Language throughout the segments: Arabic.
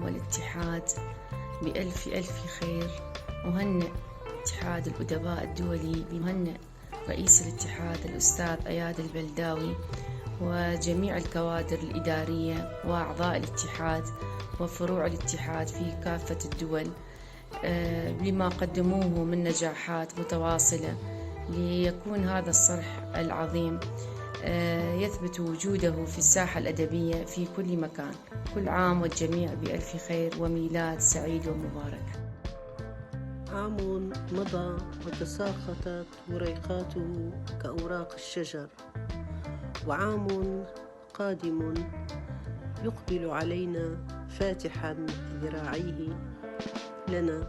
والاتحاد بألف ألف خير. مهنئ اتحاد الأدباء الدولي، بمهنئ رئيس الاتحاد الأستاذ أياد البلداوي وجميع الكوادر الإدارية وأعضاء الاتحاد وفروع الاتحاد في كافة الدول لما قدموه من نجاحات متواصلة ليكون هذا الصرح العظيم يثبت وجوده في الساحة الأدبية في كل مكان. كل عام والجميع بألف خير وميلاد سعيد ومبارك. عام مضى وتساقطت وريقاته كأوراق الشجر، وعام قادم يقبل علينا فاتحا ذراعيه لنا،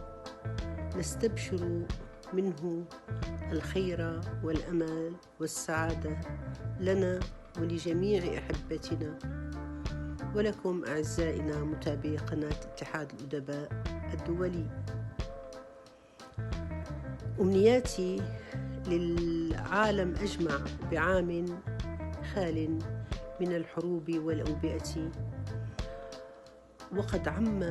نستبشر منه الخير والأمل والسعادة لنا ولجميع أحبتنا ولكم أعزائنا متابعي قناة اتحاد الأدباء الدولي. أمنياتي للعالم أجمع بعام خال من الحروب والأوبئة، وقد عم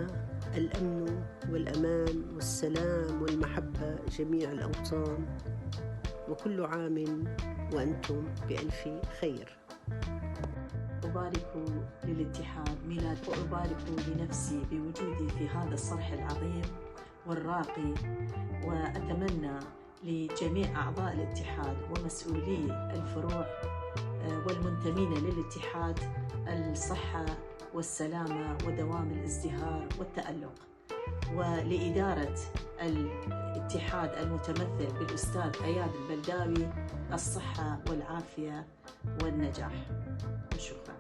الأمن والأمان والسلام والمحبة جميع الأوطان، وكل عام وأنتم بألف خير. أبارك للاتحاد ميلاد، وأبارك لنفسي بوجودي في هذا الصرح العظيم والراقي، وأتمنى لجميع أعضاء الاتحاد ومسؤولي الفروع والمنتمين للاتحاد الصحة والسلامة ودوام الازدهار والتألق، ولإدارة الاتحاد المتمثل بالأستاذ أياد البلداوي الصحة والعافية والنجاح. وشكرا.